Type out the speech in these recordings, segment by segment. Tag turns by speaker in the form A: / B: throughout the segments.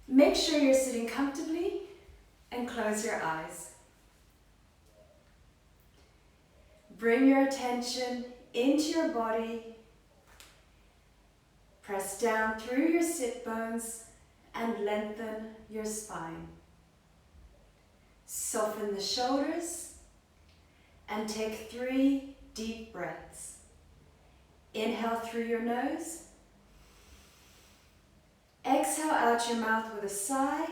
A: Make sure you're sitting comfortably and close your eyes. Bring your attention into your body. Press down through your sit bones and lengthen your spine. Soften the shoulders and take 3 deep breaths. Inhale through your nose. Exhale out your mouth with a sigh.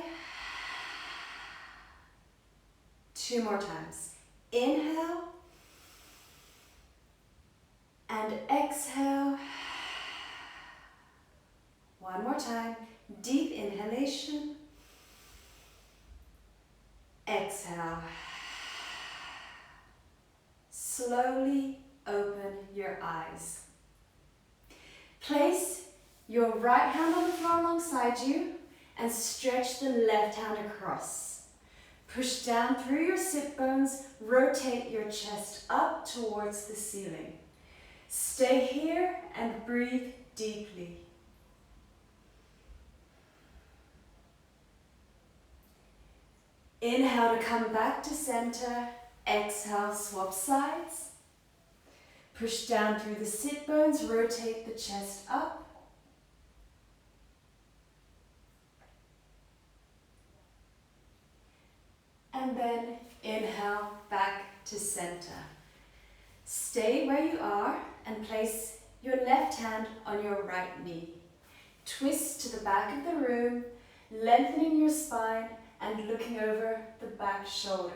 A: 2 more times. Inhale and exhale. 1 more time. Deep inhalation. Exhale. Slowly open your eyes. Place your right hand on the floor alongside you and stretch the left hand across. Push down through your sit bones, rotate your chest up towards the ceiling. Stay here and breathe deeply. Inhale to come back to center. Exhale, swap sides. Push down through the sit bones, rotate the chest up. And then inhale back to center. Stay where you are and place your left hand on your right knee. Twist to the back of the room, lengthening your spine and looking over the back shoulder.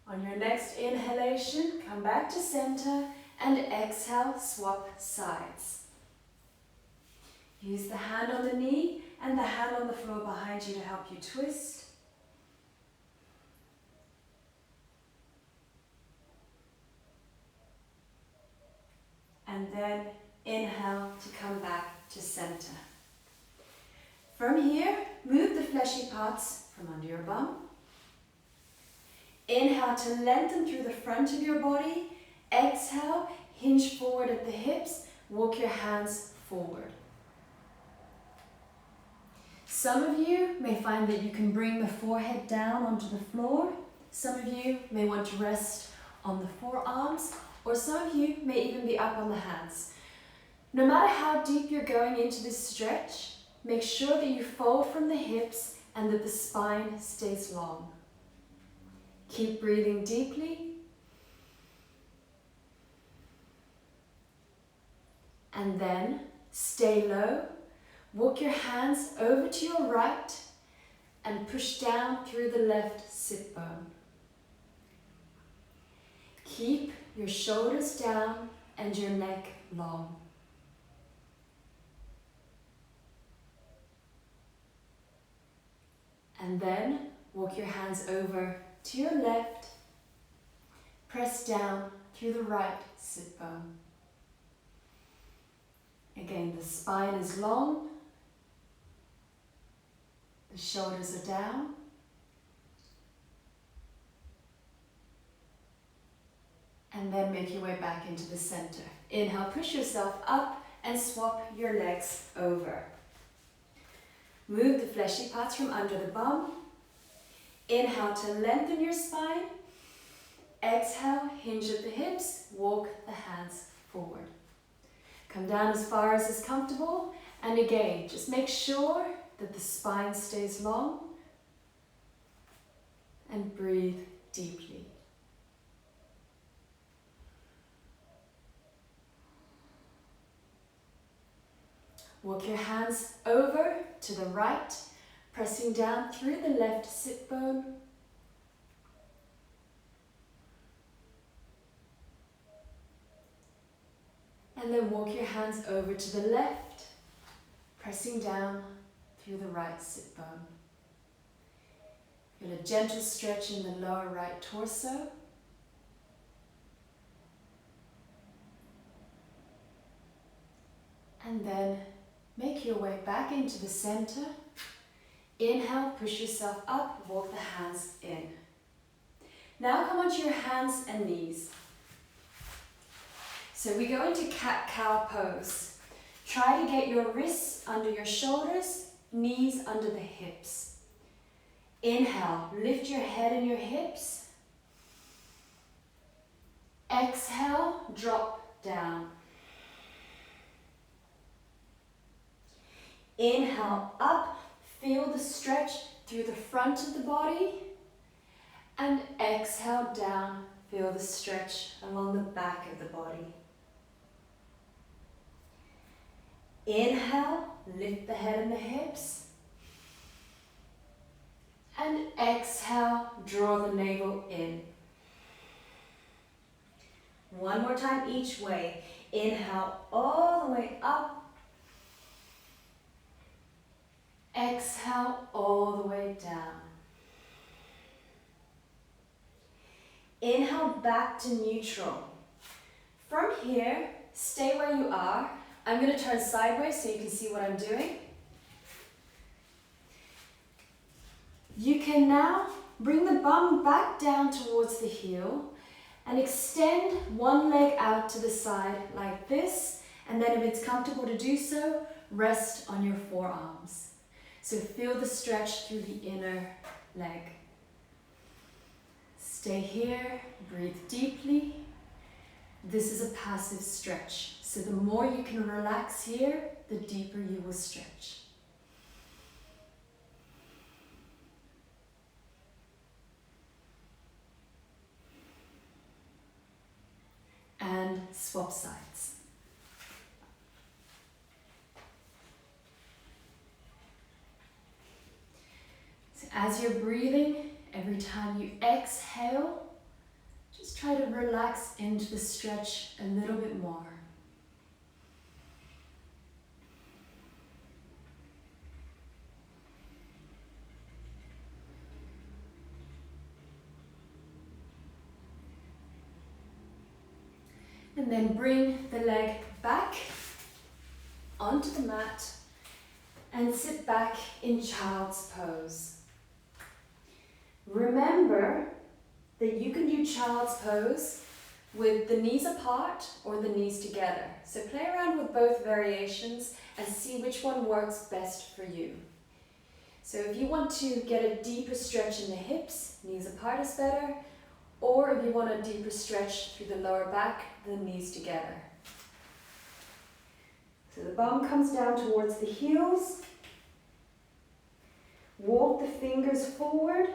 A: On your next inhalation, come back to center and exhale, swap sides. Use the hand on the knee and the hand on the floor behind you to help you twist. And then inhale to come back to center. From here, move the fleshy parts from under your bum. Inhale to lengthen through the front of your body. Exhale, hinge forward at the hips, walk your hands forward. Some of you may find that you can bring the forehead down onto the floor. Some of you may want to rest on the forearms, or some of you may even be up on the hands. No matter how deep you're going into this stretch, make sure that you fold from the hips and that the spine stays long. Keep breathing deeply. And then stay low. Walk your hands over to your right and push down through the left sit bone. Keep your shoulders down and your neck long. And then walk your hands over to your left. Press down through the right sit bone. Again, the spine is long. The shoulders are down. And then make your way back into the center. Inhale, push yourself up and swap your legs over. Move the fleshy parts from under the bum. Inhale to lengthen your spine. Exhale, hinge at the hips, walk the hands forward. Come down as far as is comfortable. And again, just make sure that the spine stays long. And breathe deeply. Walk your hands over to the right, pressing down through the left sit bone. And then walk your hands over to the left, pressing down through the right sit bone. Feel a gentle stretch in the lower right torso. And then make your way back into the center. Inhale, push yourself up, walk the hands in. Now come onto your hands and knees. So we go into cat-cow pose. Try to get your wrists under your shoulders, knees under the hips. Inhale, lift your head and your hips. Exhale, drop down. Inhale, up, feel the stretch through the front of the body. And exhale, down, feel the stretch along the back of the body. Inhale, lift the head and the hips. And exhale, draw the navel in. One more time each way. Inhale all the way up. Exhale all the way down. Inhale back to neutral. From here, stay where you are. I'm going to turn sideways so you can see what I'm doing. You can now bring the bum back down towards the heel and extend one leg out to the side like this, and then if it's comfortable to do so, rest on your forearms. So feel the stretch through the inner leg. Stay here, breathe deeply. This is a passive stretch, so the more you can relax here, the deeper you will stretch. And swap sides. So as you're breathing, every time you exhale, just try to relax into the stretch a little bit more. And then bring the leg back onto the mat and sit back in child's pose. Remember that you can do child's pose with the knees apart or the knees together. So play around with both variations and see which one works best for you. So if you want to get a deeper stretch in the hips, knees apart is better. Or if you want a deeper stretch through the lower back, the knees together. So the bum comes down towards the heels. Walk the fingers forward.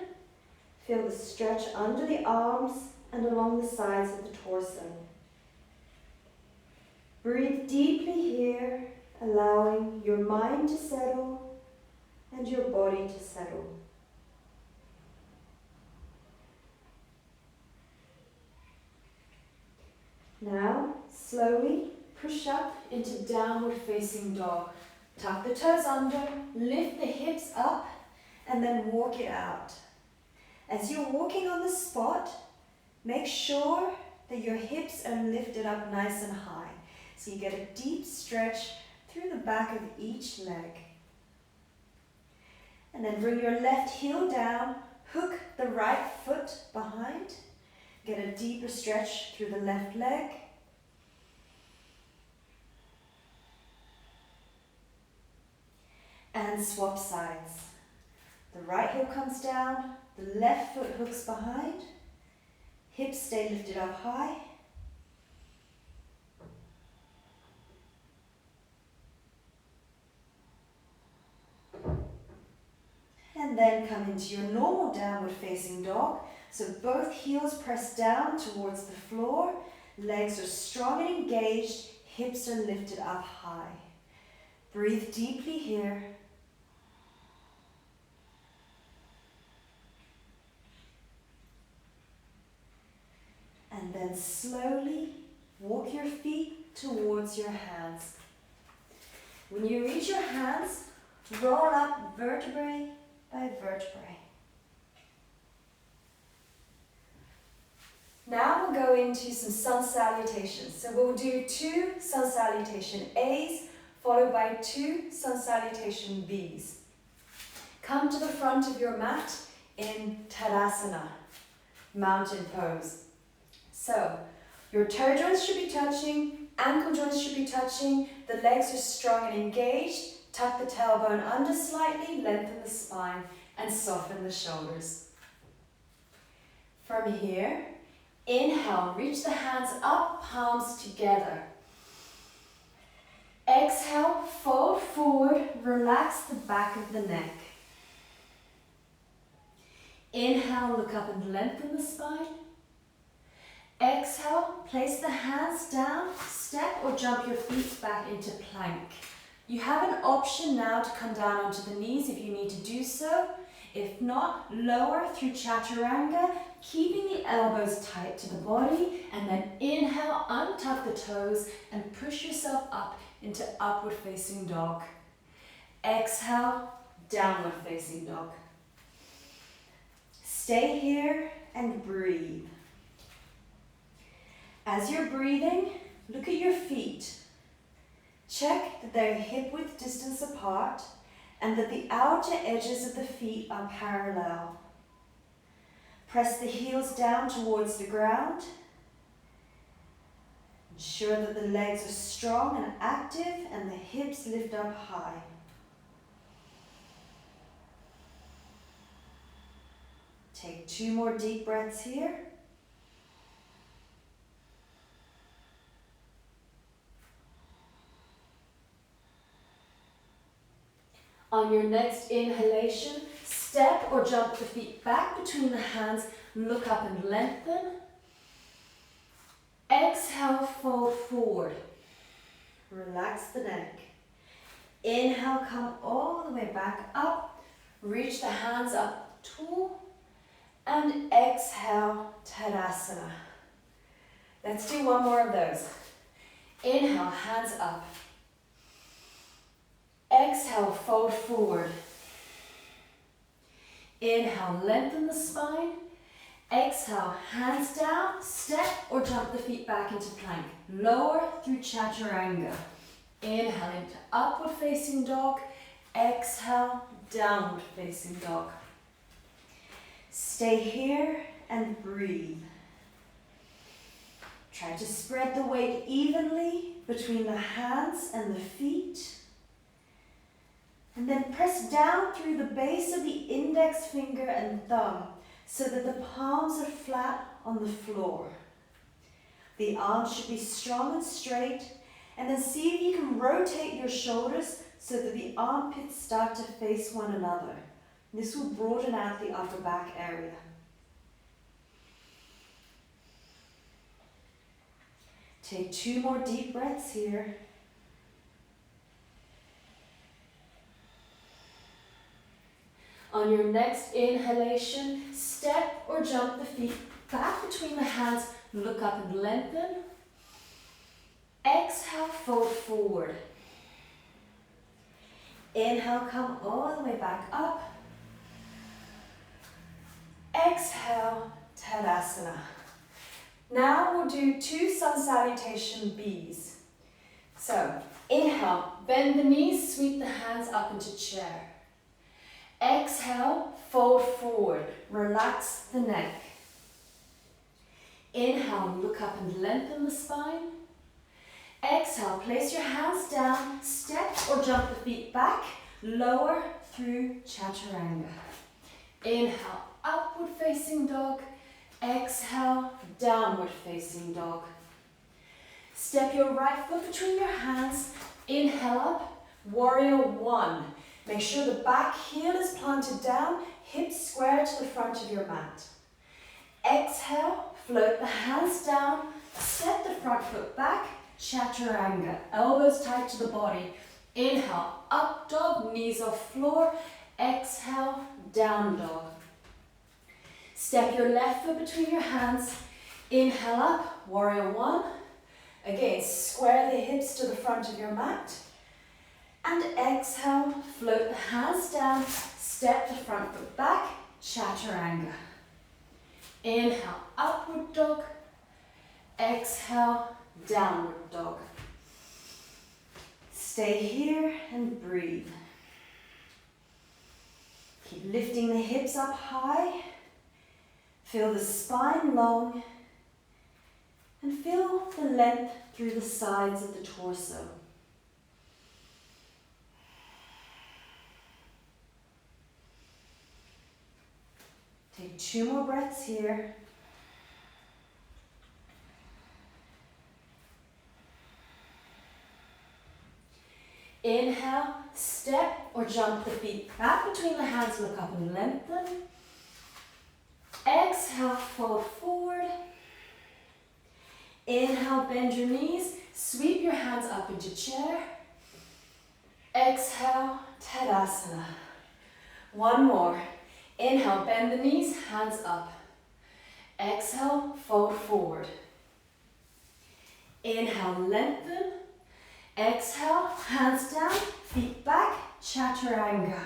A: Feel the stretch under the arms and along the sides of the torso. Breathe deeply here, allowing your mind to settle and your body to settle. Now, slowly push up into downward facing dog. Tuck the toes under, lift the hips up, and then walk it out. As you're walking on the spot, make sure that your hips are lifted up nice and high, so you get a deep stretch through the back of each leg. And then bring your left heel down, hook the right foot behind, get a deeper stretch through the left leg. And swap sides. The right heel comes down, the left foot hooks behind, hips stay lifted up high. And then come into your normal downward facing dog. So both heels press down towards the floor, legs are strong and engaged, hips are lifted up high. Breathe deeply here. And then slowly walk your feet towards your hands. When you reach your hands, roll up vertebrae by vertebrae. Now we'll go into some sun salutations. So we'll do 2 sun salutation A's followed by 2 sun salutation B's. Come to the front of your mat in Tadasana, mountain pose. So Your toe joints should be touching, ankle joints should be touching, the legs are strong and engaged. Tuck the tailbone under slightly, lengthen the spine, and soften the shoulders. From here, inhale, reach the hands up, palms together. Exhale, fold forward, relax the back of the neck. Inhale, look up and lengthen the spine. Exhale, place the hands down, step or jump your feet back into plank. You have an option now to come down onto the knees if you need to do so. If not, lower through Chaturanga, keeping the elbows tight to the body, and then inhale, untuck the toes and push yourself up into upward facing dog. Exhale, downward facing dog. Stay here and breathe. As you're breathing, look at your feet. Check that they're hip-width distance apart and that the outer edges of the feet are parallel. Press the heels down towards the ground. Ensure that the legs are strong and active and the hips lift up high. Take 2 more deep breaths here. On your next inhalation, step or jump the feet back between the hands, look up and lengthen. Exhale, fold forward. Relax the neck. Inhale, come all the way back up. Reach the hands up tall. And exhale, Tadasana. Let's do 1 more of those. Inhale, hands up. Exhale, fold forward. Inhale, lengthen the spine. Exhale, hands down, step or jump the feet back into plank. Lower through Chaturanga. Inhale into upward facing dog. Exhale, downward facing dog. Stay here and breathe. Try to spread the weight evenly between the hands and the feet. And then press down through the base of the index finger and thumb so that the palms are flat on the floor. The arms should be strong and straight, and then see if you can rotate your shoulders so that the armpits start to face one another. This will broaden out the upper back area. Take 2 more deep breaths here. On your next inhalation, step or jump the feet back between the hands, look up and lengthen. Exhale, fold forward. Inhale, come all the way back up. Exhale, Tadasana. Now we'll do 2 Sun Salutation Bs. So, inhale, bend the knees, sweep the hands up into chair. Exhale, fold forward, relax the neck. Inhale, look up and lengthen the spine. Exhale, place your hands down, step or jump the feet back, lower through Chaturanga. Inhale, upward facing dog. Exhale, downward facing dog. Step your right foot between your hands. Inhale up, warrior 1. Make sure the back heel is planted down, hips square to the front of your mat. Exhale, float the hands down, step the front foot back, Chaturanga, elbows tight to the body. Inhale, up dog, knees off floor. Exhale, down dog. Step your left foot between your hands. Inhale up, warrior 1. Again, square the hips to the front of your mat. And exhale, float the hands down, step the front foot back, Chaturanga. Inhale, upward dog. Exhale, downward dog. Stay here and breathe. Keep lifting the hips up high. Feel the spine long. And feel the length through the sides of the torso. Take 2 more breaths here. Inhale, step or jump the feet back between the hands, look up and lengthen. Exhale, fold forward. Inhale, bend your knees, sweep your hands up into chair. Exhale, Tadasana. 1 more. Inhale, bend the knees, hands up. Exhale, fold forward. Inhale, lengthen. Exhale, hands down, feet back, Chaturanga.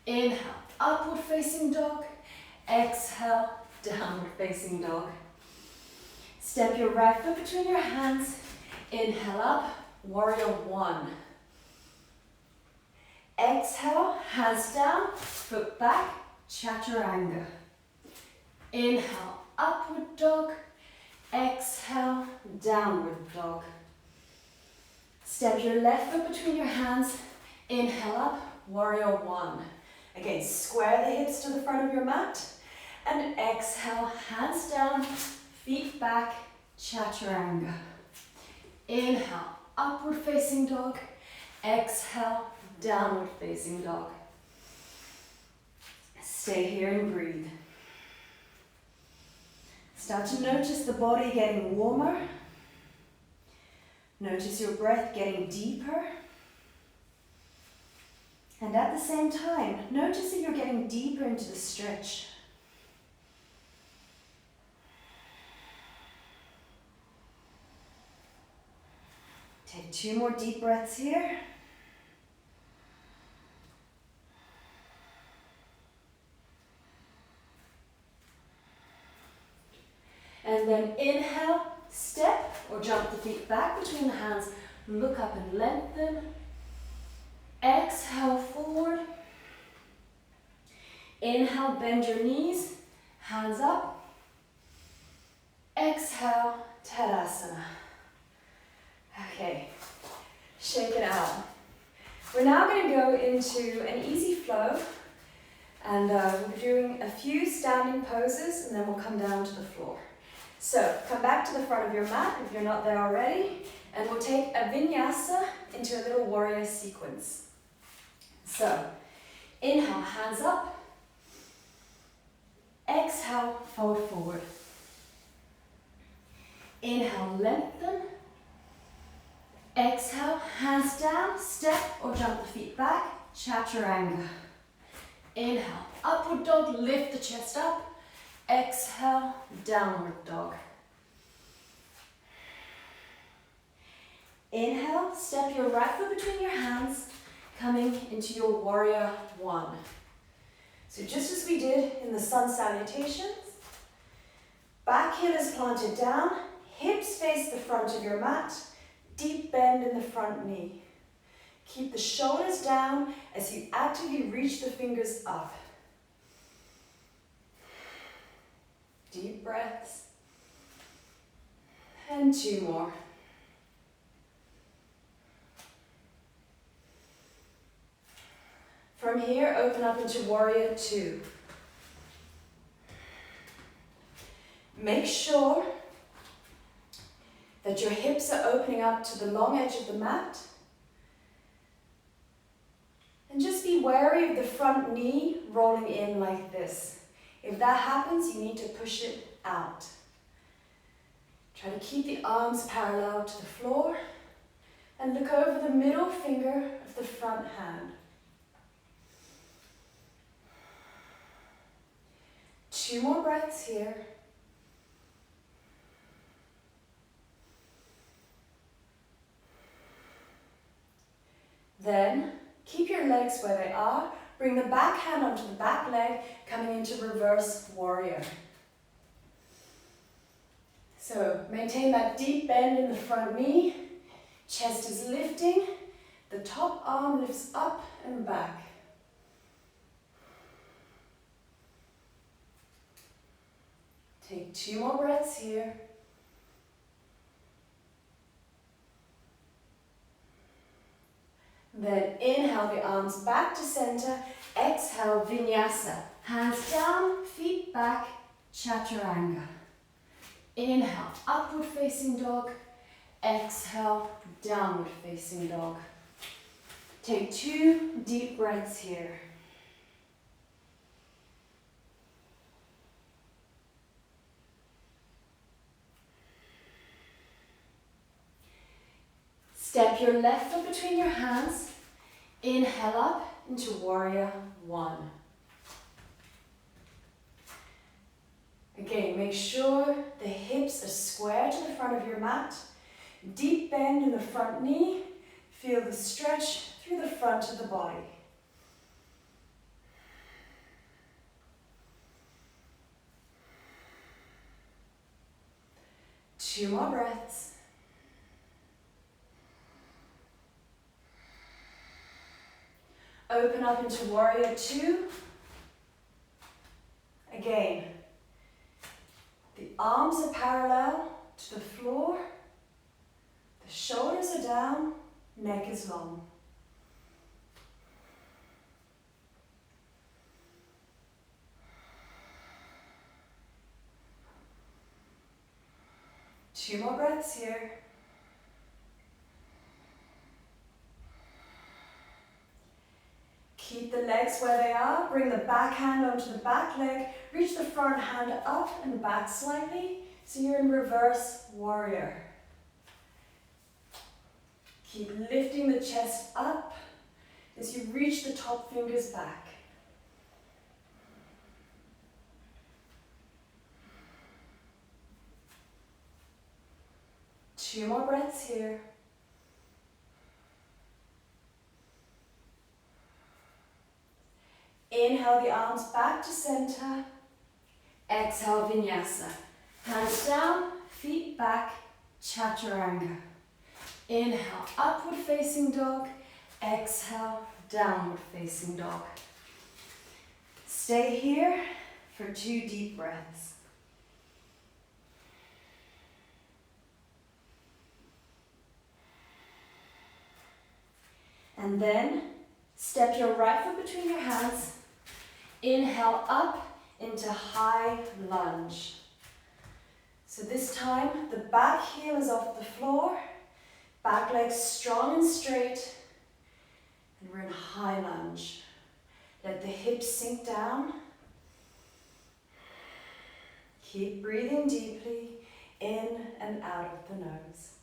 A: Inhale, upward facing dog. Exhale, downward facing dog. Step your right foot between your hands. Inhale up, warrior 1. Exhale, hands down, foot back, Chaturanga. Inhale, upward dog. Exhale, downward dog. Step your left foot between your hands. Inhale up, warrior 1. Again, square the hips to the front of your mat. And exhale, hands down, feet back, Chaturanga. Inhale, upward facing dog. Exhale, downward facing dog. Stay here and breathe. Start to notice the body getting warmer. Notice your breath getting deeper. And at the same time, notice that you're getting deeper into the stretch. Take 2 more deep breaths here. And then inhale, step or jump the feet back between the hands, look up and lengthen. Exhale, forward. Inhale, bend your knees, hands up. Exhale, Tadasana. Okay, shake it out. We're now going to go into an easy flow, and we'll be doing a few standing poses, and then we'll come down to the floor. So come back to the front of your mat if you're not there already, and we'll take a vinyasa into a little warrior sequence. So inhale, hands up. Exhale, fold forward. Inhale, lengthen. Exhale, hands down, step or jump the feet back, Chaturanga. Inhale, upward dog, lift the chest up. Exhale, downward dog. Inhale, step your right foot between your hands, coming into your warrior 1. So just as we did in the sun salutations, back heel is planted down, hips face the front of your mat, deep bend in the front knee. Keep the shoulders down as you actively reach the fingers up. Deep breaths. And 2 more. From here, open up into warrior 2. Make sure that your hips are opening up to the long edge of the mat. And just be wary of the front knee rolling in like this. If that happens, you need to push it out. Try to keep the arms parallel to the floor and look over the middle finger of the front hand. 2 more breaths here. Then keep your legs where they are. Bring the back hand onto the back leg, coming into reverse warrior. So maintain that deep bend in the front knee. Chest is lifting. The top arm lifts up and back. Take 2 more breaths here. Then inhale the arms back to center. Exhale, vinyasa. Hands down, feet back, chaturanga. Inhale, upward facing dog. Exhale, downward facing dog. Take 2 deep breaths here. Step your left foot between your hands. Inhale up into warrior 1. Again, make sure the hips are square to the front of your mat. Deep bend in the front knee. Feel the stretch through the front of the body. Two more breaths. Open up into warrior 2. Again, the arms are parallel to the floor. The shoulders are down, neck is long. Two more breaths here. Keep the legs where they are. Bring the back hand onto the back leg. Reach the front hand up and back slightly. So you're in reverse warrior. Keep lifting the chest up as you reach the top fingers back. Two more breaths here. Inhale the arms back to center. Exhale, vinyasa. Hands down, feet back, chaturanga. Inhale, upward facing dog. Exhale, downward facing dog. Stay here for 2 deep breaths. And then step your right foot between your hands. Inhale up into high lunge. So this time the back heel is off the floor, back leg strong and straight, and we're in high lunge. Let the hips sink down. Keep breathing deeply in and out of the nose.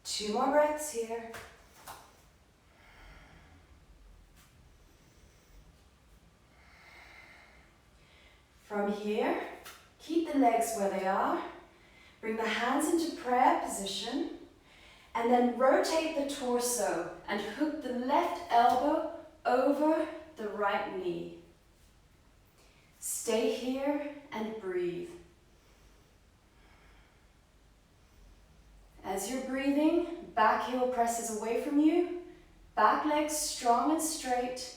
A: Two more breaths here. From here, keep the legs where they are. Bring the hands into prayer position. And then rotate the torso and hook the left elbow over the right knee. Stay here and breathe. As you're breathing, back heel presses away from you, back leg strong and straight.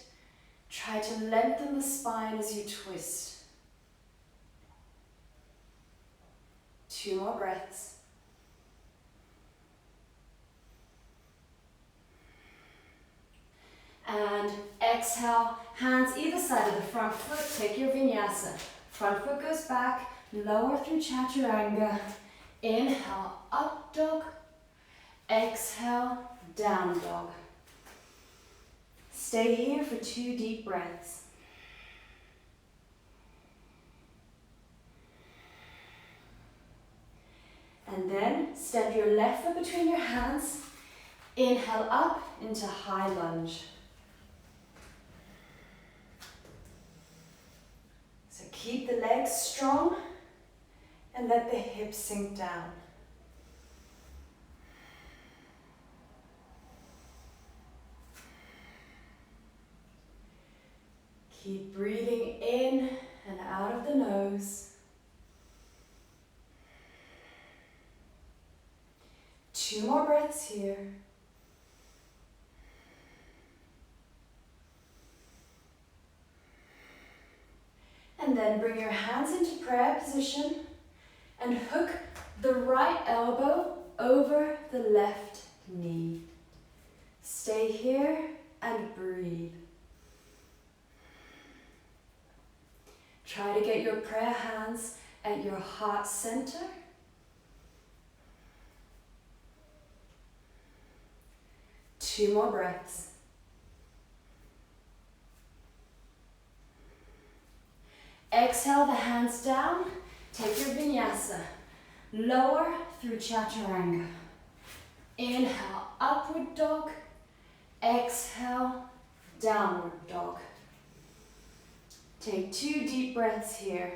A: Try to lengthen the spine as you twist. 2 more breaths. And exhale, hands either side of the front foot, take your vinyasa. Front foot goes back, lower through chaturanga. Inhale, up dog. Exhale, down dog. Stay here for 2 deep breaths. And then step your left foot between your hands. Inhale up into high lunge. So keep the legs strong and let the hips sink down. Keep breathing in and out of the nose. 2 more breaths here. And then bring your hands into prayer position and hook the right elbow over the left knee. Stay here and breathe. Try to get your prayer hands at your heart center. Two more breaths. Exhale the hands down. Take your vinyasa. Lower through chaturanga. Inhale, upward dog. Exhale, downward dog. Take 2 deep breaths here.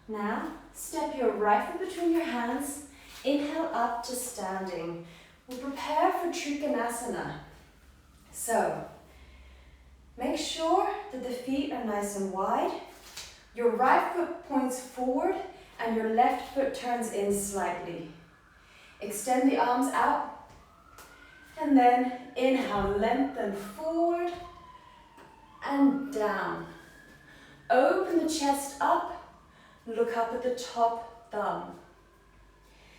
A: Now, step your right foot between your hands. Inhale up to standing. We'll prepare for Trikonasana. So, make sure that the feet are nice and wide. Your right foot points forward and your left foot turns in slightly. Extend the arms out. And then inhale, lengthen forward and down. Open the chest up. Look up at the top thumb.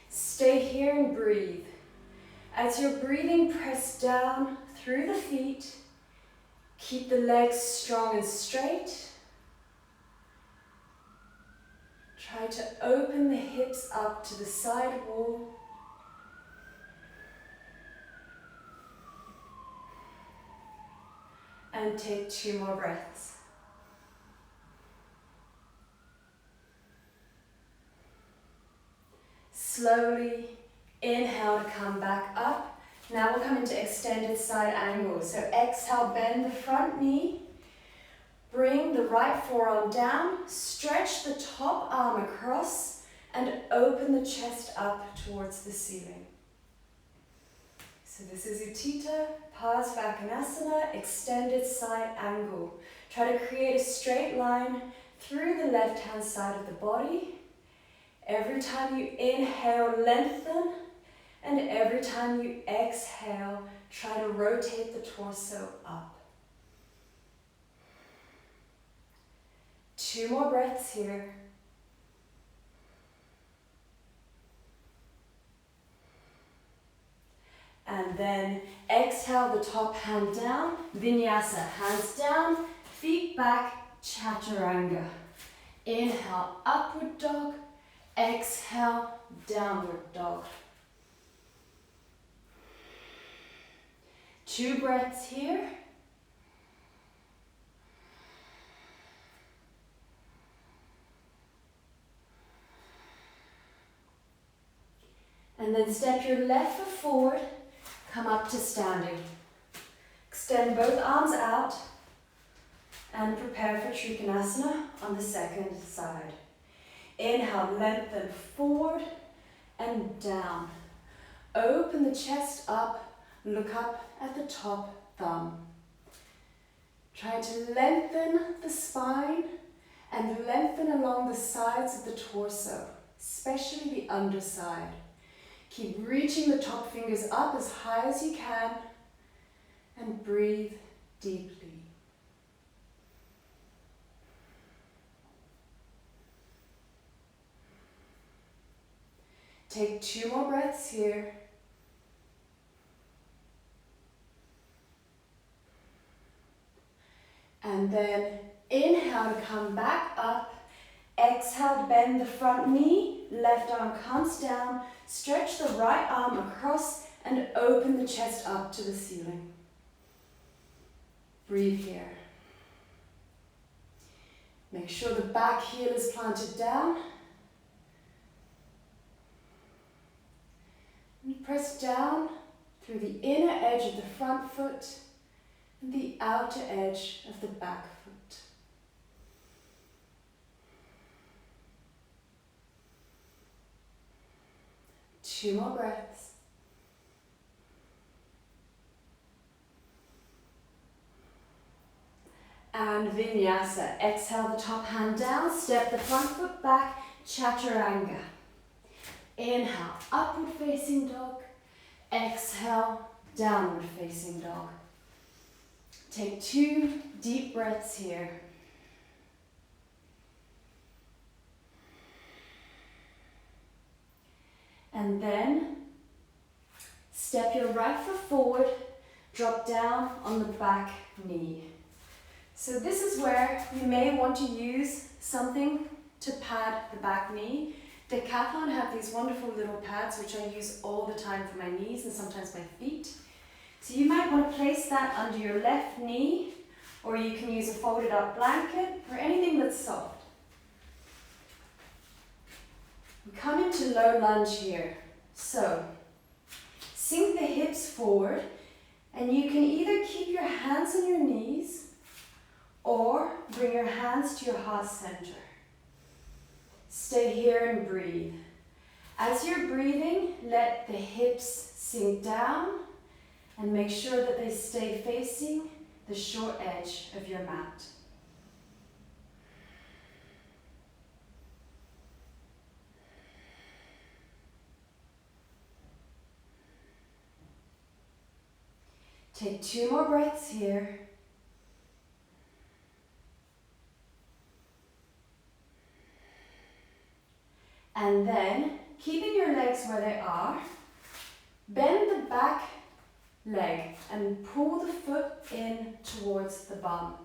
A: Stay here and breathe. As you're breathing, press down through the feet. Keep the legs strong and straight. Try to open the hips up to the side wall. And take 2 more breaths. Slowly inhale to come back up. Now we'll come into extended side angle. So exhale, bend the front knee. Bring the right forearm down. Stretch the top arm across and open the chest up towards the ceiling. So this is Utthita Paschimottanasana, extended side angle. Try to create a straight line through the left hand side of the body. Every time you inhale, lengthen, and every time you exhale, try to rotate the torso up. 2 more breaths here. And then exhale the top hand down, vinyasa, hands down, feet back, chaturanga. Inhale, upward dog. Exhale, downward dog. 2 breaths here. And then step your left foot forward, come up to standing. Extend both arms out and prepare for Trikonasana on the second side. Inhale, lengthen forward and down. Open the chest up, look up at the top thumb. Try to lengthen the spine and lengthen along the sides of the torso, especially the underside. Keep reaching the top fingers up as high as you can and breathe deeply. Take 2 more breaths here. And then inhale to come back up. Exhale to bend the front knee. Left arm comes down. Stretch the right arm across and open the chest up to the ceiling. Breathe here. Make sure the back heel is planted down. And press down through the inner edge of the front foot and the outer edge of the back foot. Two more breaths. And vinyasa. Exhale the top hand down, step the front foot back, chaturanga. Inhale, upward facing dog. Exhale, downward facing dog. Take 2 deep breaths here. And then step your right foot forward, drop down on the back knee. So this is where you may want to use something to pad the back knee. Decathlon have these wonderful little pads which I use all the time for my knees and sometimes my feet. So you might want to place that under your left knee, or you can use a folded up blanket or anything that's soft. We come into low lunge here. So sink the hips forward, and you can either keep your hands on your knees or bring your hands to your heart center. Stay here and breathe. As you're breathing, let the hips sink down and make sure that they stay facing the short edge of your mat. Take 2 more breaths here. And then, keeping your legs where they are, bend the back leg and pull the foot in towards the bum.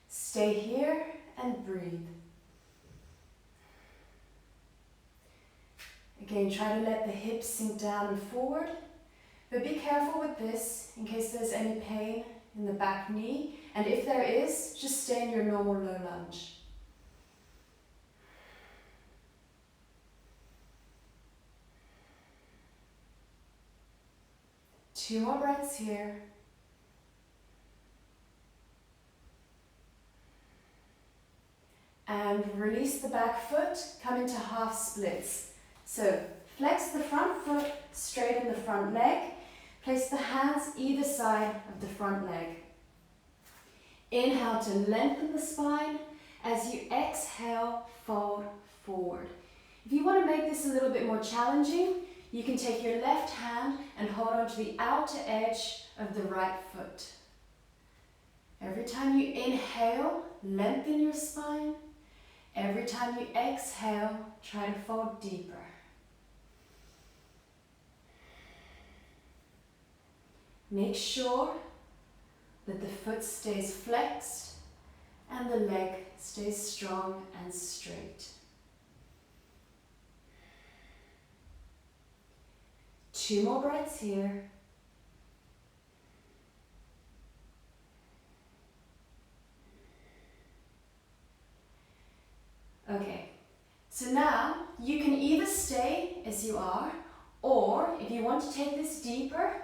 A: Stay here and breathe. Again, try to let the hips sink down and forward, but be careful with this in case there's any pain in the back knee, and if there is, just stay in your normal low lunge. Two more breaths here. And release the back foot, come into half splits. So flex the front foot, straighten the front leg, place the hands either side of the front leg. Inhale to lengthen the spine. As you exhale, fold forward. If you want to make this a little bit more challenging, you can take your left hand and hold on to the outer edge of the right foot. Every time you inhale, lengthen your spine. Every time you exhale, try to fold deeper. Make sure that the foot stays flexed and the leg stays strong and straight. 2 more breaths here. Okay, so now you can either stay as you are, or if you want to take this deeper,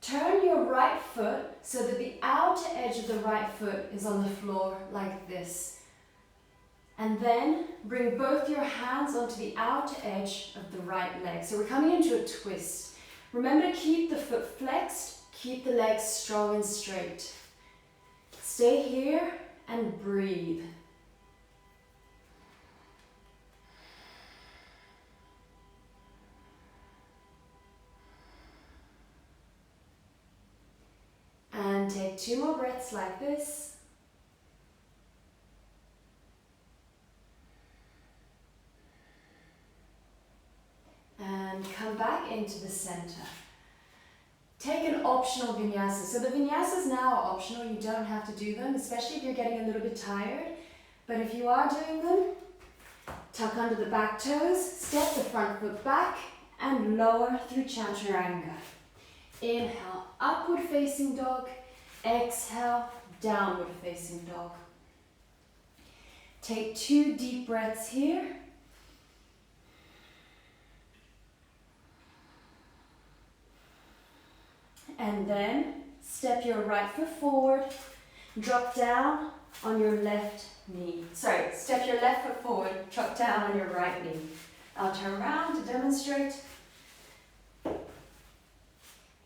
A: turn your right foot so that the outer edge of the right foot is on the floor like this. And then bring both your hands onto the outer edge of the right leg. So we're coming into a twist. Remember to keep the foot flexed, keep the legs strong and straight. Stay here and breathe. And take 2 more breaths like this. And come back into the center. Take an optional vinyasa. So the vinyasas now are optional, you don't have to do them, especially if you're getting a little bit tired. But if you are doing them, tuck under the back toes, step the front foot back, and lower through Chaturanga. Inhale, upward facing dog. Exhale, downward facing dog. Take 2 deep breaths here. And then step your right foot forward, drop down on your left knee. Sorry, step your left foot forward, drop down on your right knee. I'll turn around to demonstrate.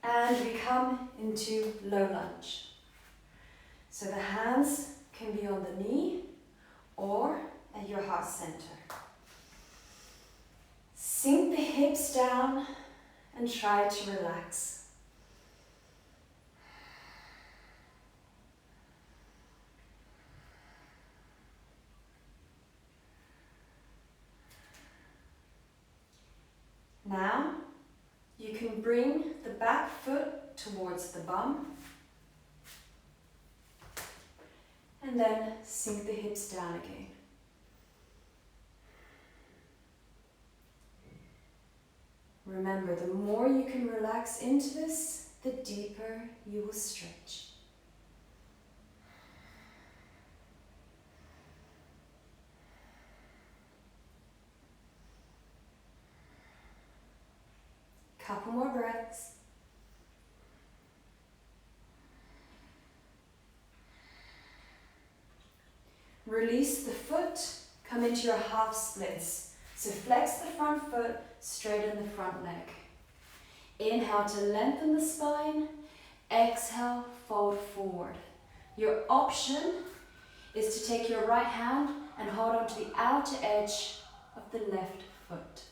A: And we come into low lunge. So the hands can be on the knee or at your heart center. Sink the hips down, and try to relax. Now, you can bring the back foot towards the bum and then sink the hips down again. Remember, the more you can relax into this, the deeper you will stretch. Couple more breaths. Release the foot, come into your half splits. So flex the front foot, straighten the front leg. Inhale to lengthen the spine. Exhale, fold forward. Your option is to take your right hand and hold on to the outer edge of the left foot.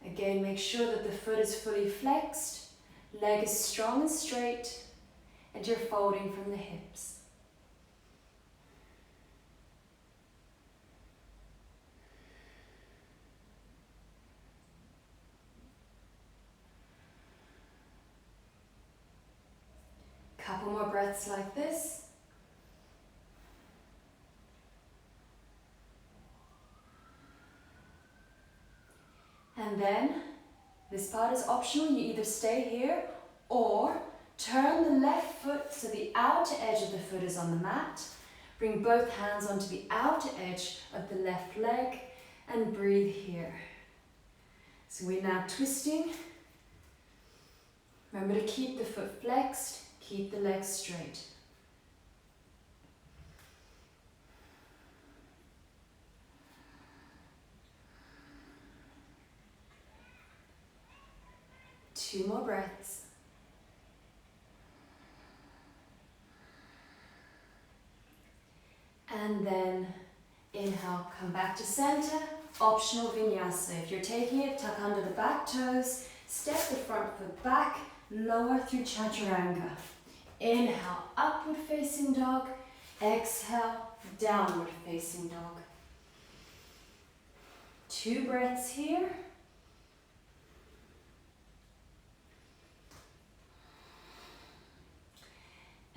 A: Again, make sure that the foot is fully flexed, leg is strong and straight, and you're folding from the hips. Couple more breaths like this. And then, this part is optional, you either stay here or turn the left foot so the outer edge of the foot is on the mat. Bring both hands onto the outer edge of the left leg and breathe here. So we're now twisting. Remember to keep the foot flexed, keep the legs straight. Two more breaths. And then inhale, come back to center, optional vinyasa. If you're taking it, tuck under the back toes, step the front foot back, lower through chaturanga. Inhale, upward facing dog. Exhale, downward facing dog. 2 breaths here.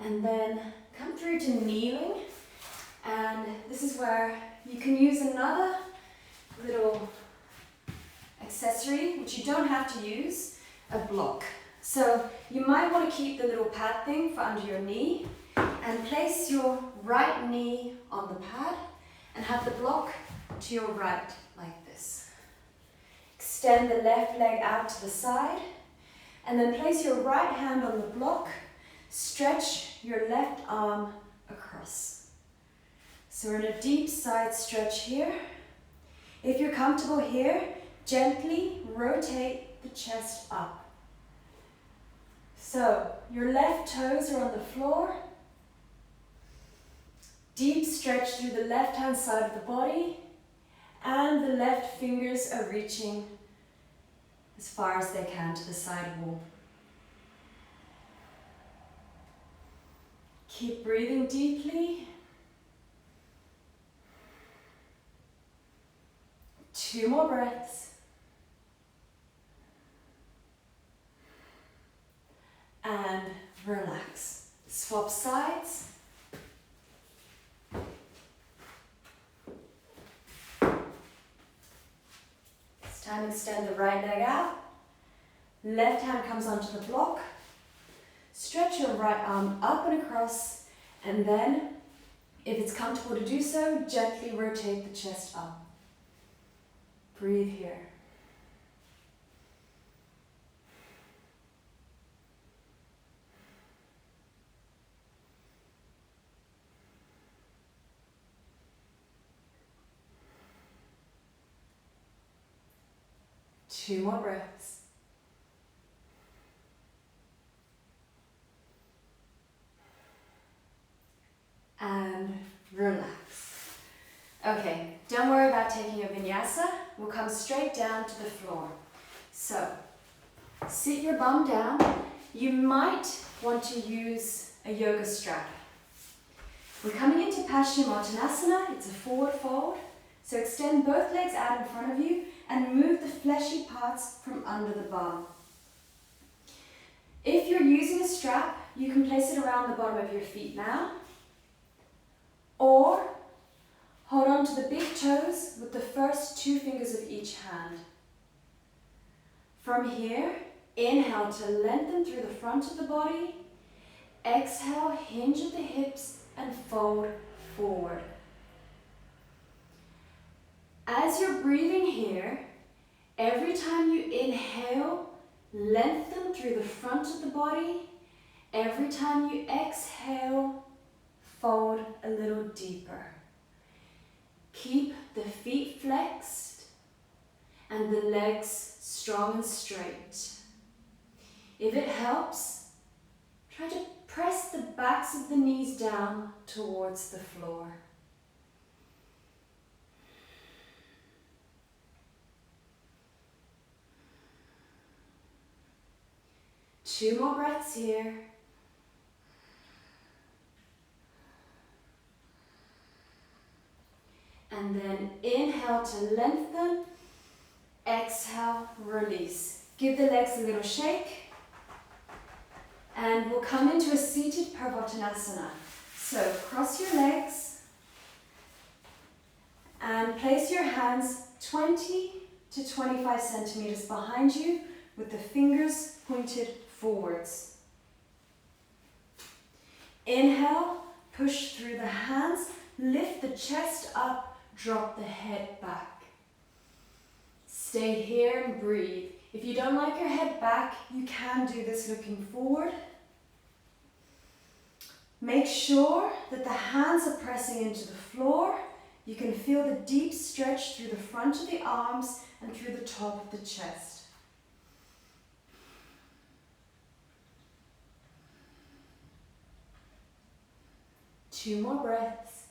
A: And then come through to kneeling. And this is where you can use another little accessory, which you don't have to use, a block. So you might want to keep the little pad thing for under your knee and place your right knee on the pad and have the block to your right like this. Extend the left leg out to the side and then place your right hand on the block. Stretch your left arm across. So we're in a deep side stretch here. If you're comfortable here, gently rotate the chest up. So your left toes are on the floor. Deep stretch through the left hand side of the body, and the left fingers are reaching as far as they can to the side wall. Keep breathing deeply. 2 more breaths. And relax. Swap sides. This time extend the right leg out. Left hand comes onto the block. Stretch your right arm up and across, and then, if it's comfortable to do so, gently rotate the chest up. Breathe here. Two more breaths. And relax. Okay, don't worry about taking a vinyasa. We'll come straight down to the floor. So, sit your bum down. You might want to use a yoga strap. We're coming into Paschimottanasana. It's a forward fold. So extend both legs out in front of you and move the fleshy parts from under the bum. If you're using a strap, you can place it around the bottom of your feet now, or hold on to the big toes with the first 2 fingers of each hand. From here, inhale to lengthen through the front of the body. Exhale, hinge at the hips and fold forward. As you're breathing here, every time you inhale, lengthen through the front of the body. Every time you exhale, fold a little deeper. Keep the feet flexed and the legs strong and straight. If it helps, try to press the backs of the knees down towards the floor. Two more breaths here. And then inhale to lengthen. Exhale, release. Give the legs a little shake. And we'll come into a seated Purvottanasana. So cross your legs and place your hands 20 to 25 centimeters behind you with the fingers pointed forwards. Inhale, push through the hands, lift the chest up, drop the head back. Stay here and breathe. If you don't like your head back, you can do this looking forward. Make sure that the hands are pressing into the floor. You can feel the deep stretch through the front of the arms and through the top of the chest. Two more breaths.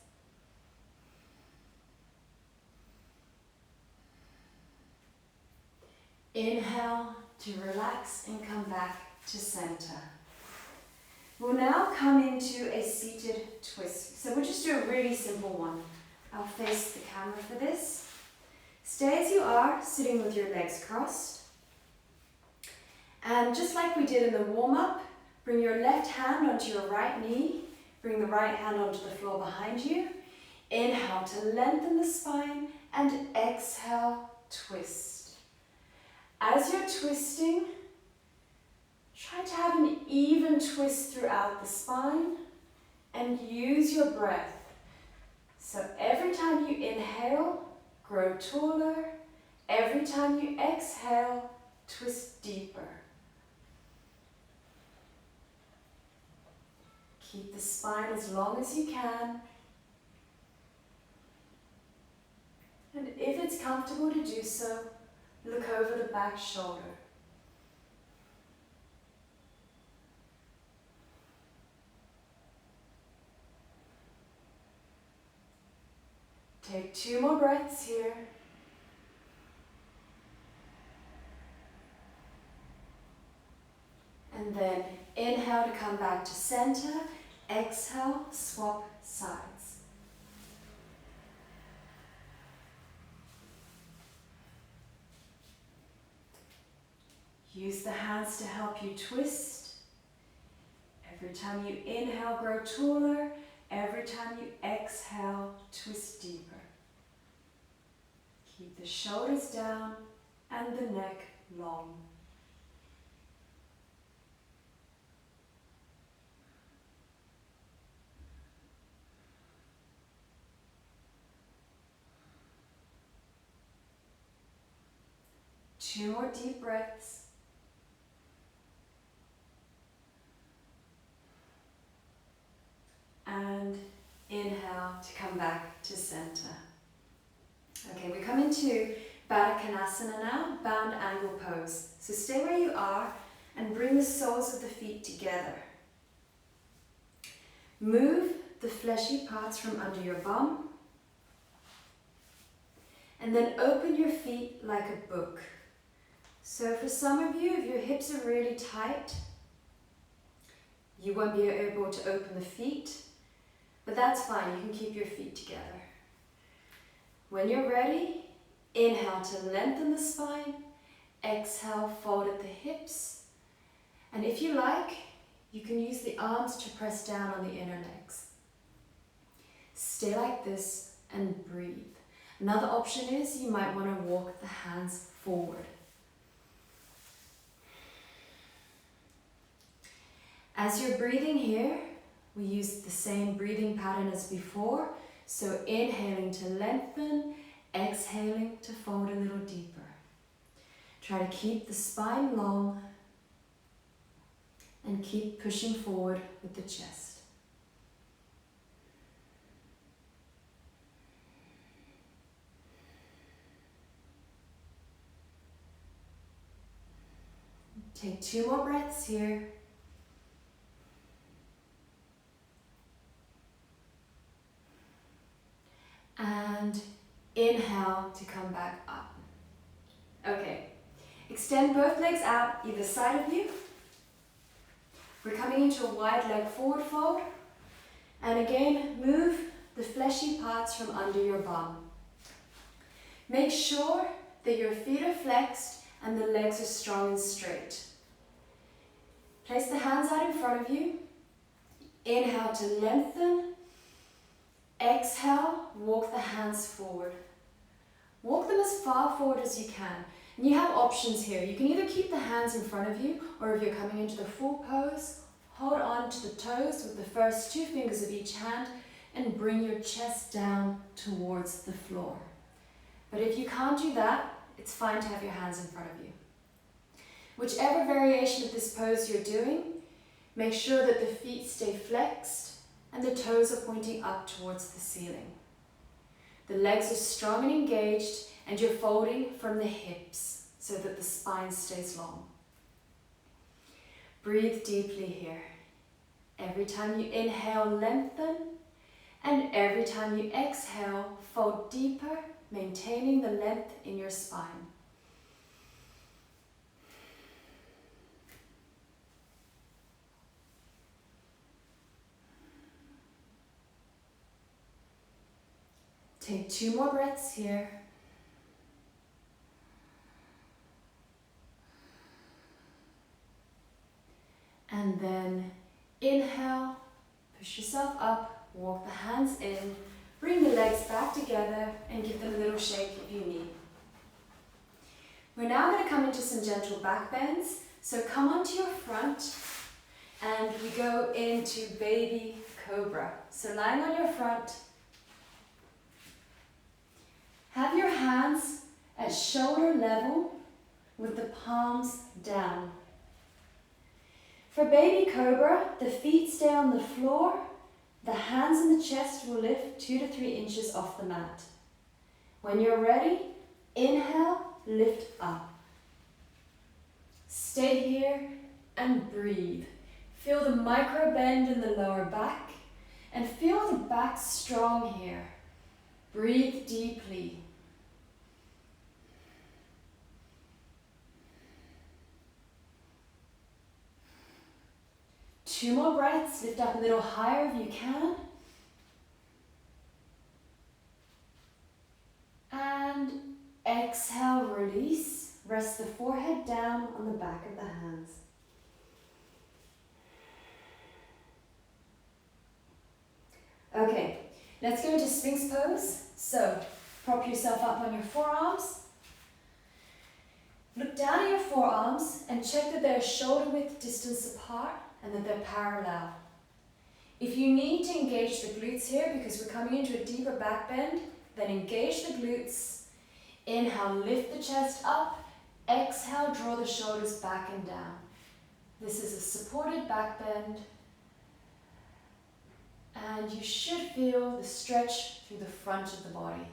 A: Inhale to relax and come back to center. We'll now come into a seated twist. So we'll just do a really simple one. I'll face the camera for this. Stay as you are, sitting with your legs crossed. And just like we did in the warm-up, bring your left hand onto your right knee. Bring the right hand onto the floor behind you. Inhale to lengthen the spine and exhale, twist. As you're twisting, try to have an even twist throughout the spine and use your breath. So every time you inhale, grow taller. Every time you exhale, twist deeper. Keep the spine as long as you can. And if it's comfortable to do so, look over the back shoulder. Take 2 more breaths here. And then inhale to come back to center. Exhale, swap sides. Use the hands to help you twist. Every time you inhale, grow taller. Every time you exhale, twist deeper. Keep the shoulders down and the neck long. Two more deep breaths. And inhale to come back to center. Okay, we come into Baddhakonasana now, bound angle pose. So stay where you are and bring the soles of the feet together. Move the fleshy parts from under your bum. And then open your feet like a book. So for some of you, if your hips are really tight, you won't be able to open the feet, but that's fine, you can keep your feet together. When you're ready, inhale to lengthen the spine, exhale, fold at the hips, and if you like, you can use the arms to press down on the inner legs. Stay like this and breathe. Another option is you might want to walk the hands forward. As you're breathing here, we use the same breathing pattern as before. So inhaling to lengthen, exhaling to fold a little deeper. Try to keep the spine long and keep pushing forward with the chest. Take 2 more breaths here. And inhale to come back up. Okay, extend both legs out either side of you. We're coming into a wide leg forward fold. And again, move the fleshy parts from under your bum. Make sure that your feet are flexed and the legs are strong and straight. Place the hands out in front of you. Inhale to lengthen. Exhale, walk the hands forward. Walk them as far forward as you can. And you have options here. You can either keep the hands in front of you, or if you're coming into the full pose, hold on to the toes with the first 2 fingers of each hand and bring your chest down towards the floor. But if you can't do that, it's fine to have your hands in front of you. Whichever variation of this pose you're doing, make sure that the feet stay flexed and the toes are pointing up towards the ceiling. The legs are strong and engaged, and you're folding from the hips so that the spine stays long. Breathe deeply here. Every time you inhale, lengthen, and every time you exhale, fold deeper, maintaining the length in your spine. Take 2 more breaths here. And then inhale, push yourself up, walk the hands in, bring the legs back together and give them a little shake if you need. We're now going to come into some gentle back bends. So come onto your front and we go into baby cobra. So lying on your front, have your hands at shoulder level with the palms down. For baby cobra, the feet stay on the floor, the hands and the chest will lift 2 to 3 inches off the mat. When you're ready, inhale, lift up. Stay here and breathe. Feel the micro bend in the lower back and feel the back strong here. Breathe deeply. Two more breaths, lift up a little higher if you can. And exhale, release. Rest the forehead down on the back of the hands. Okay, let's go into Sphinx pose. So, prop yourself up on your forearms. Look down at your forearms and check that they're shoulder width distance apart and that they're parallel. If you need to engage the glutes here because we're coming into a deeper back bend, then engage the glutes. Inhale, lift the chest up. Exhale, draw the shoulders back and down. This is a supported back bend. And you should feel the stretch through the front of the body.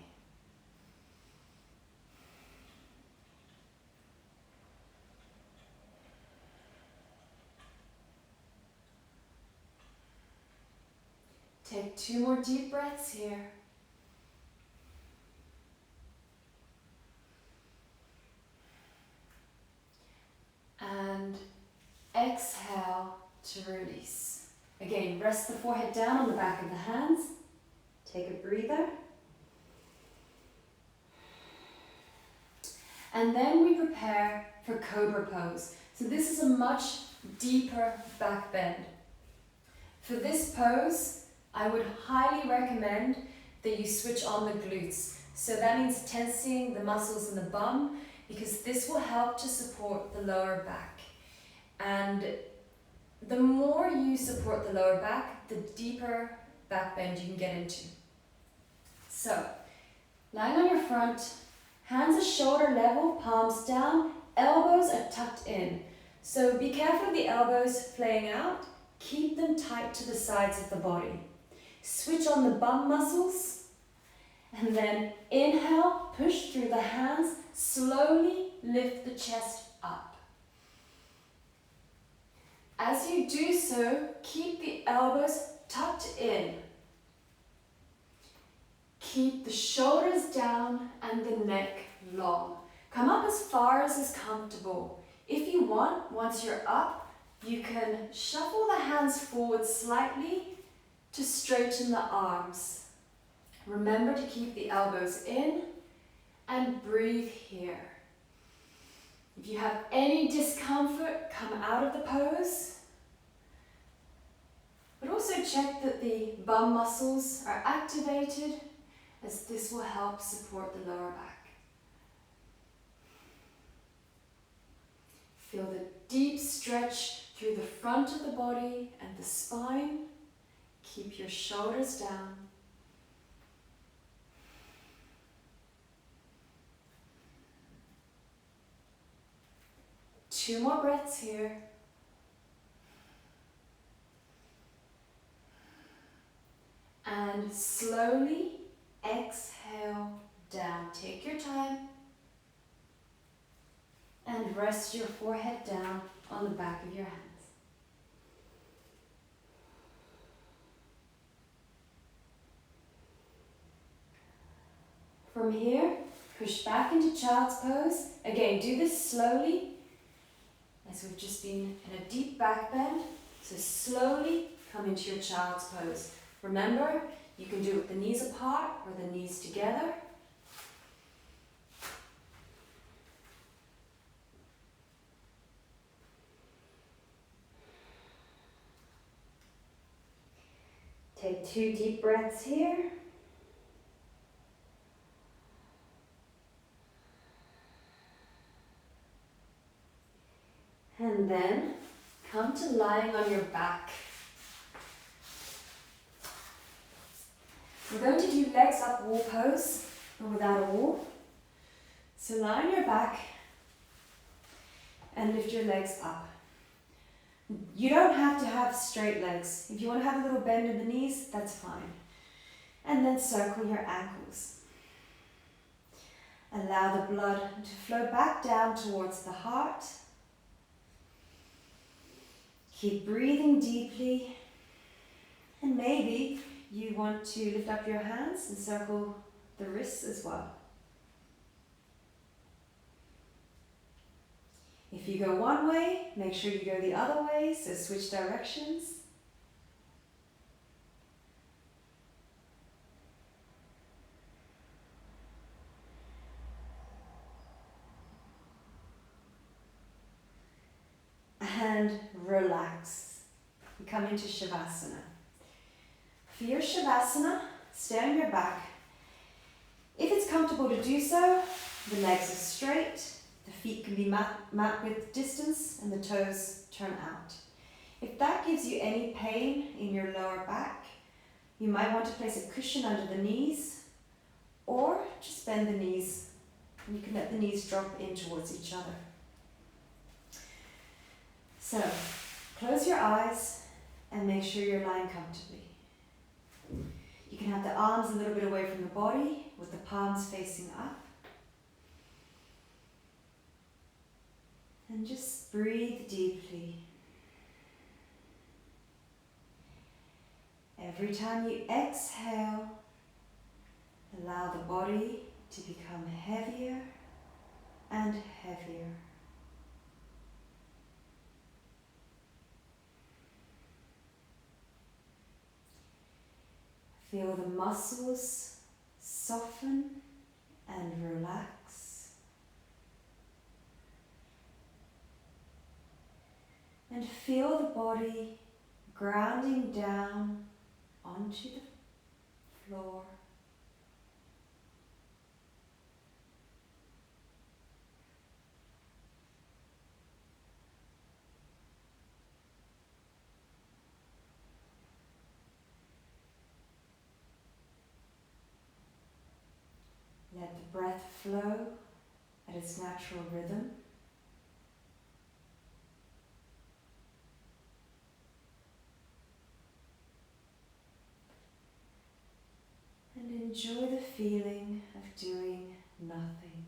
A: Take 2 more deep breaths here. to release. Again, rest the forehead down on the back of the hands. Take a breather. And then we prepare for Cobra pose. So this is a much deeper back bend. For this pose, I would highly recommend that you switch on the glutes. So that means tensing the muscles in the bum, because this will help to support the lower back. And the more you support the lower back, the deeper back bend you can get into. So, lying on your front, hands are shoulder level, palms down, elbows are tucked in. So be careful of the elbows flaying out. Keep them tight to the sides of the body. Switch on the bum muscles. And then inhale, push through the hands, slowly lift the chest up. As you do so, keep the elbows tucked in. Keep the shoulders down and the neck long. Come up as far as is comfortable. If you want, once you're up, you can shuffle the hands forward slightly to straighten the arms. Remember to keep the elbows in and breathe here. If you have any discomfort, come out of the pose. But also check that the bum muscles are activated, as this will help support the lower back. Feel the deep stretch through the front of the body and the spine. Keep your shoulders down. Two more breaths here. And slowly exhale down. Take your time. And rest your forehead down on the back of your hands. From here, push back into child's pose. Again, do this slowly, as we've just been in a deep back bend. So slowly come into your child's pose. Remember, you can do it with the knees apart or the knees together. Take 2 deep breaths here. And then come to lying on your back. We're going to do legs up wall pose, but without a wall. So lie on your back and lift your legs up. You don't have to have straight legs. If you want to have a little bend in the knees, that's fine. And then circle your ankles. Allow the blood to flow back down towards the heart. Keep breathing deeply. And maybe you want to lift up your hands and circle the wrists as well. If you go one way, make sure you go the other way, so switch directions. And relax. We come into Savasana. For your Savasana, stay on your back. If it's comfortable to do so, the legs are straight, the feet can be mat width distance, and the toes turn out. If that gives you any pain in your lower back, you might want to place a cushion under the knees, or just bend the knees, and you can let the knees drop in towards each other. So, close your eyes and make sure you're lying comfortably. You can have the arms a little bit away from the body with the palms facing up. And just breathe deeply. Every time you exhale, allow the body to become heavier and heavier. Feel the muscles soften and relax. And feel the body grounding down onto the floor. Let the breath flow at its natural rhythm. And enjoy the feeling of doing nothing.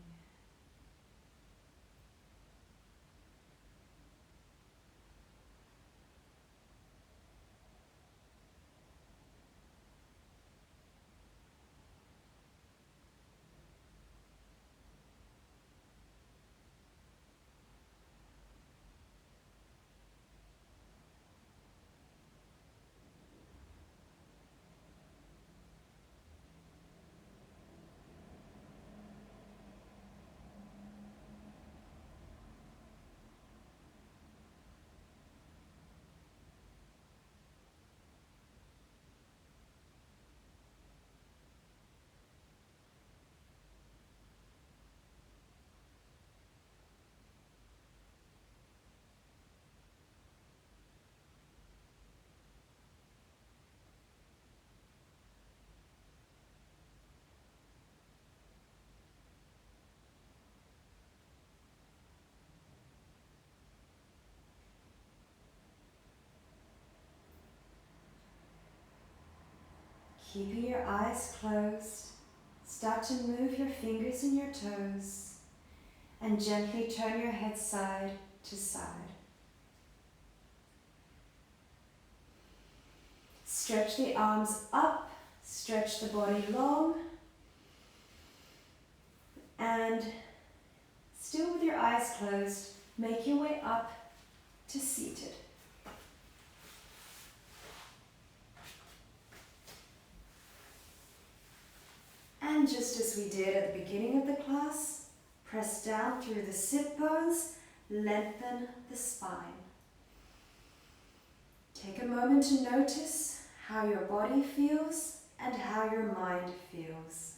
A: Keeping your eyes closed, start to move your fingers and your toes and gently turn your head side to side. Stretch the arms up, stretch the body long, and still with your eyes closed, make your way up to seated. And just as we did at the beginning of the class, press down through the sit bones, lengthen the spine. Take a moment to notice how your body feels and how your mind feels.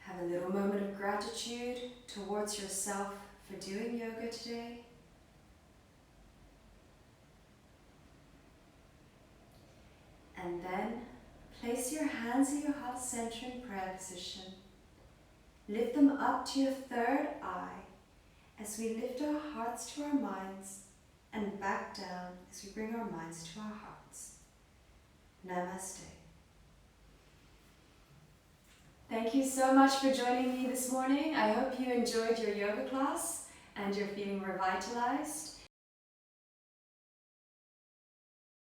A: Have a little moment of gratitude towards yourself for doing yoga today. And then place your hands at your heart center in prayer position. Lift them up to your third eye as we lift our hearts to our minds and back down as we bring our minds to our hearts. Namaste. Thank you so much for joining me this morning. I hope you enjoyed your yoga class and you're feeling revitalized.